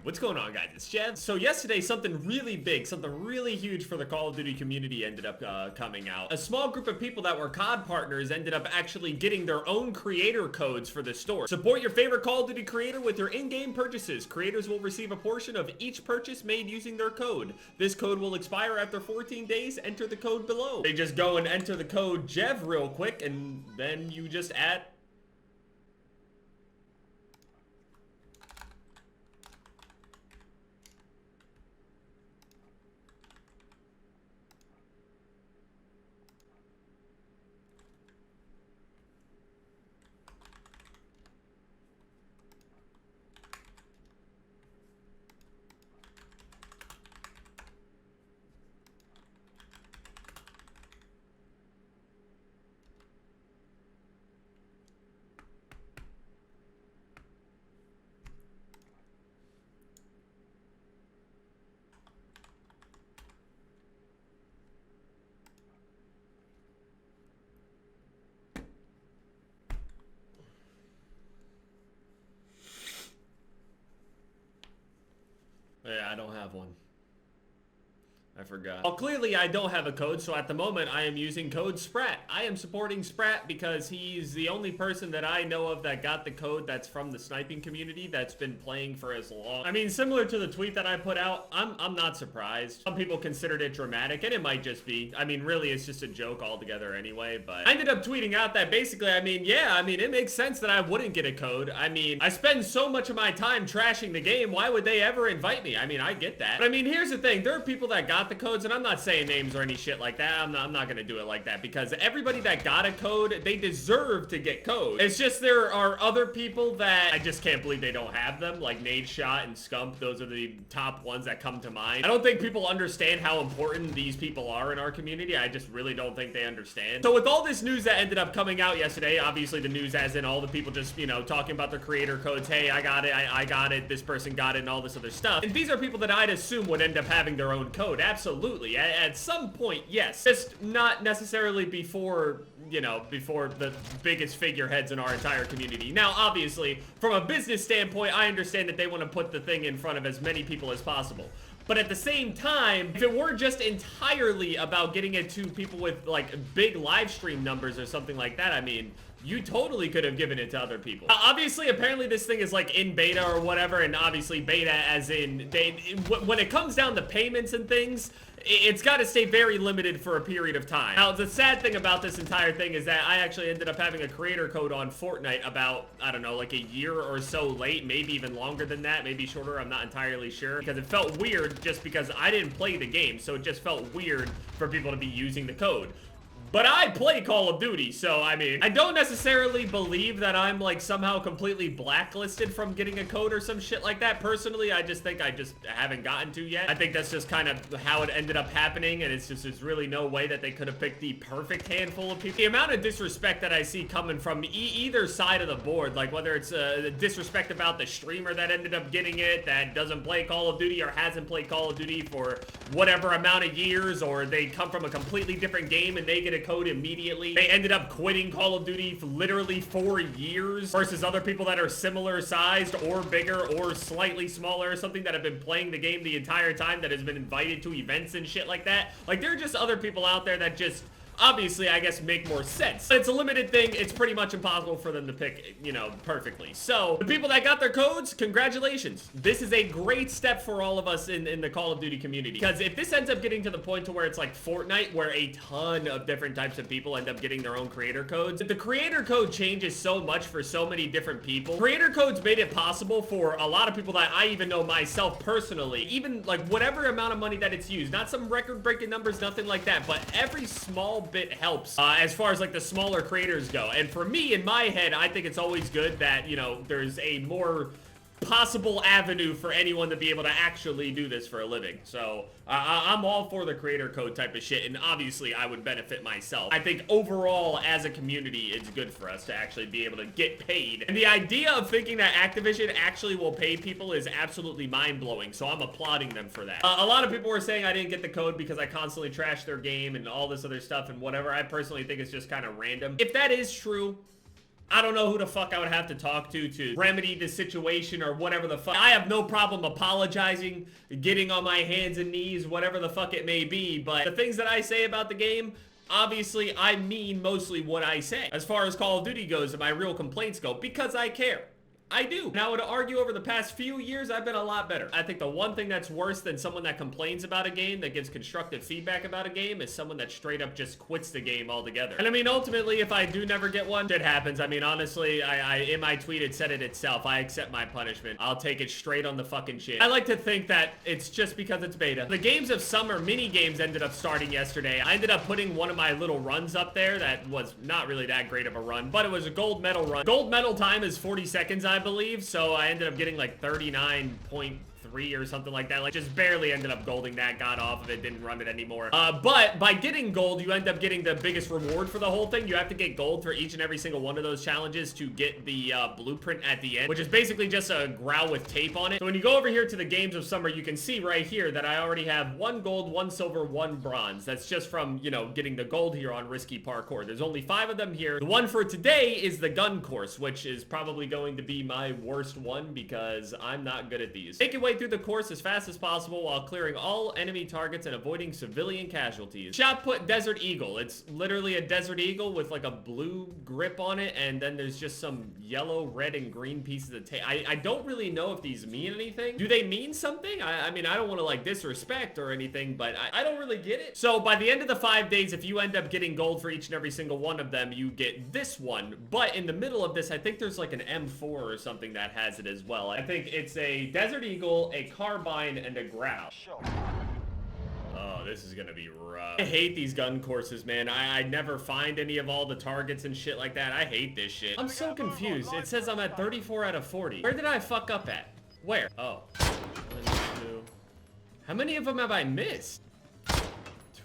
What's going on, guys? It's Jeff. So yesterday, something really big, something really huge for the Call of Duty community ended up coming out. A small group of people that were COD partners ended up actually getting their own creator codes for the store. Support your favorite Call of Duty creator with your in-game purchases. Creators will receive a portion of each purchase made using their code. This code will expire after 14 days. Enter the code below. They just go and enter the code JEV real quick, and then you just add... Yeah, I don't have one. I forgot. Well, clearly I don't have a code, so at the moment I am using code Sprat. I am supporting Sprat because he's the only person that I know of that got the code that's from the sniping community that's been playing for as long. I mean, similar to the tweet that I put out, I'm not surprised. Some people considered it dramatic, and it might just be. I mean, really, it's just a joke altogether anyway, but I ended up tweeting out that basically, I mean, yeah, I mean, it makes sense that I wouldn't get a code. I mean, I spend so much of my time trashing the game, why would they ever invite me? I mean, I get that. But I mean, here's the thing, there are people that got the codes, and I'm not saying names or any shit like that. I'm not gonna do it like that, because everybody that got a code, they deserve to get codes. It's just there are other people that I just can't believe they don't have them, like Nade Shot and Scump. Those are the top ones that come to mind. I don't think people understand how important these people are in our community. I just really don't think they understand. So with all this news that ended up coming out yesterday, obviously the news as in all the people just, you know, talking about their creator codes, hey, I got it, I got it, this person got it, and all this other stuff. And these are people that I'd assume would end up having their own code. Absolutely. At some point, yes. Just not necessarily before, you know, before the biggest figureheads in our entire community. Now, obviously, from a business standpoint, I understand that they want to put the thing in front of as many people as possible. But at the same time, if it were just entirely about getting it to people with, like, big live stream numbers or something like that, I mean, you totally could have given it to other people. Obviously, apparently this thing is like in beta or whatever, and obviously beta as in, when it comes down to payments and things, it's got to stay very limited for a period of time. Now, the sad thing about this entire thing is that I actually ended up having a creator code on Fortnite about, I don't know, like a year or so late, maybe even longer than that, maybe shorter, I'm not entirely sure, because it felt weird just because I didn't play the game, so it just felt weird for people to be using the code. But I play Call of Duty, so, I mean, I don't necessarily believe that I'm, like, somehow completely blacklisted from getting a code or some shit like that. Personally, I just think I just haven't gotten to yet. I think that's just kind of how it ended up happening, and it's just, there's really no way that they could have picked the perfect handful of people. The amount of disrespect that I see coming from either side of the board, like whether it's disrespect about the streamer that ended up getting it, that doesn't play Call of Duty or hasn't played Call of Duty for whatever amount of years, or they come from a completely different game and they get a code immediately. They ended up quitting Call of Duty for literally 4 years versus other people that are similar sized or bigger or slightly smaller or something that have been playing the game the entire time, that has been invited to events and shit like that. Like, there are just other people out there that just obviously, I guess, make more sense. It's a limited thing. It's pretty much impossible for them to pick, you know, perfectly. So, the people that got their codes, congratulations. This is a great step for all of us in the Call of Duty community. Because if this ends up getting to the point to where it's like Fortnite, where a ton of different types of people end up getting their own creator codes, the creator code changes so much for so many different people. Creator codes made it possible for a lot of people that I even know myself personally, even like whatever amount of money that it's used, not some record-breaking numbers, nothing like that, but every small bit helps as far as like the smaller creators go. And for me, in my head, I think it's always good that, you know, there's a more possible avenue for anyone to be able to actually do this for a living. So I'm all for the creator code type of shit, and obviously I would benefit myself. I think overall as a community it's good for us to actually be able to get paid, and the idea of thinking that Activision actually will pay people is absolutely mind-blowing, so I'm applauding them for that. A lot of people were saying I didn't get the code because I constantly trash their game and all this other stuff and whatever. I personally think it's just kind of random. If that is true, I don't know who the fuck I would have to talk to remedy the situation or whatever the fuck. I have no problem apologizing, getting on my hands and knees, whatever the fuck it may be, but the things that I say about the game, obviously I mean mostly what I say. As far as Call of Duty goes and my real complaints go, because I care. I do. And I would argue over the past few years, I've been a lot better. I think the one thing that's worse than someone that complains about a game, that gives constructive feedback about a game, is someone that straight up just quits the game altogether. And I mean, ultimately, if I do never get one, shit happens. I mean, honestly, I in my tweet, it said it itself. I accept my punishment. I'll take it straight on the fucking chin. I like to think that it's just because it's beta. The Games of Summer mini games ended up starting yesterday. I ended up putting one of my little runs up there that was not really that great of a run, but it was a gold medal run. Gold medal time is 40 seconds, I believe, so I ended up getting like 39.3 or something like that. Like, just barely ended up golding that, got off of it, didn't run it anymore. But by getting gold, you end up getting the biggest reward for the whole thing. You have to get gold for each and every single one of those challenges to get the blueprint at the end, which is basically just a growl with tape on it. So when you go over here to the Games of Summer, you can see right here that I already have 1 gold, 1 silver, 1 bronze. That's just from, you know, getting the gold here on Risky Parkour. There's only 5 of them here. The one for today is the gun course, which is probably going to be my worst one because I'm not good at these. Make your way through the course as fast as possible while clearing all enemy targets and avoiding civilian casualties. Shot put Desert Eagle. It's literally a Desert Eagle with like a blue grip on it, and then there's just some yellow, red, and green pieces of tape. I don't really know if these mean anything. Do they mean something? I mean, I don't want to like disrespect or anything, but I don't really get it. So by the end of the 5 days, if you end up getting gold for each and every single one of them, you get this one. But in the middle of this, I think there's like an M4 or something that has it as well. I think it's a Desert Eagle, a carbine, and a growl. Oh, this is gonna be rough. I hate these gun courses, man. I never find any of all the targets and shit like that. I hate this shit. I'm so confused. It says I'm at 34 out of 40. Where did I fuck up at? Where? Oh. 1, 2. How many of them have I missed? 2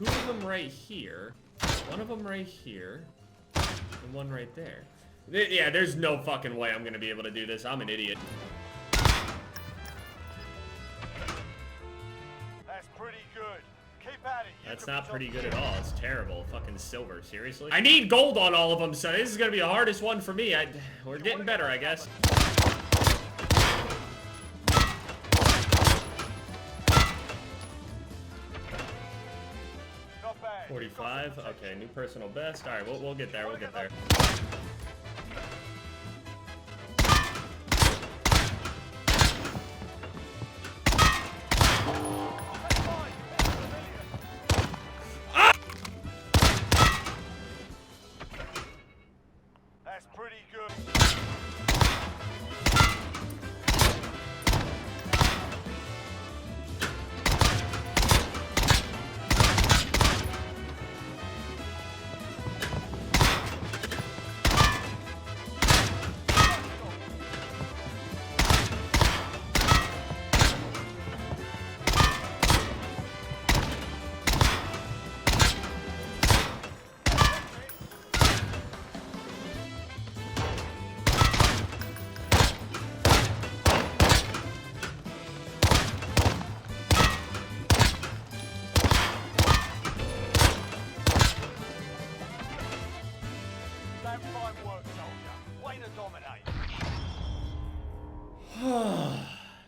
of them right here. 1 of them right here. And 1 right there. Yeah, there's no fucking way I'm gonna be able to do this. I'm an idiot. That's not pretty good at all. It's terrible. Fucking silver. Seriously? I need gold on all of them, so this is gonna be the hardest one for me. We're getting better, I guess. Not bad. 45. Okay, new personal best. All right, we'll get there. We'll get there.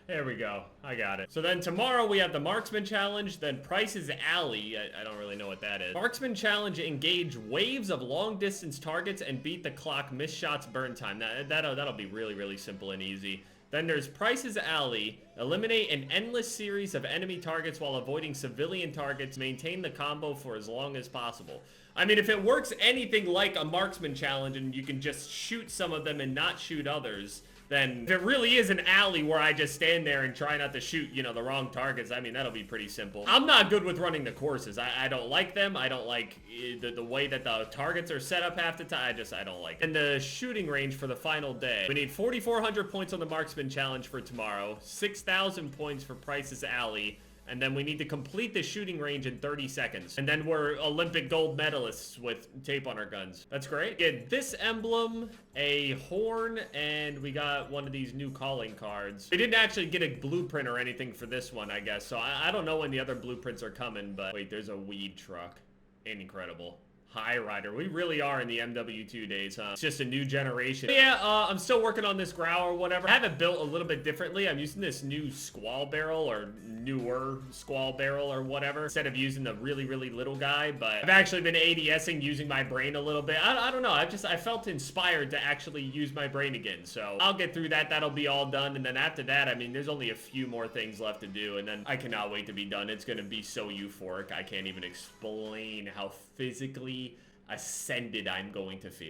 There we go. I got it. So then tomorrow we have the Marksman Challenge, then Price's Alley. I don't really know what that is. Marksman Challenge, engage waves of long-distance targets and beat the clock, miss shots, burn time. That'll be really, really simple and easy. Then there's Price's Alley. Eliminate an endless series of enemy targets while avoiding civilian targets. Maintain the combo for as long as possible. I mean, if it works anything like a Marksman Challenge and you can just shoot some of them and not shoot others, then if it really is an alley where I just stand there and try not to shoot, you know, the wrong targets, I mean, that'll be pretty simple. I'm not good with running the courses. I don't like them. I don't like the way that the targets are set up half the time. I don't like it. And the shooting range for the final day. We need 4,400 points on the Marksman Challenge for tomorrow, 6,000 points for Price's Alley, and then we need to complete the shooting range in 30 seconds. And then we're Olympic gold medalists with tape on our guns. That's great. Get this emblem, a horn, and we got one of these new calling cards. We didn't actually get a blueprint or anything for this one, I guess. So I don't know when the other blueprints are coming, but wait, there's a weed truck. Incredible. High Rider. We really are in the MW2 days, huh? It's just a new generation. But yeah, I'm still working on this growl or whatever. I have it built a little bit differently. I'm using this new squall barrel or newer squall barrel or whatever instead of using the really, really little guy. But I've actually been ADSing using my brain a little bit. I don't know. I felt inspired to actually use my brain again. So I'll get through that. That'll be all done. And then after that, I mean, there's only a few more things left to do. And then I cannot wait to be done. It's going to be so euphoric. I can't even explain how physically ascended I'm going to feel.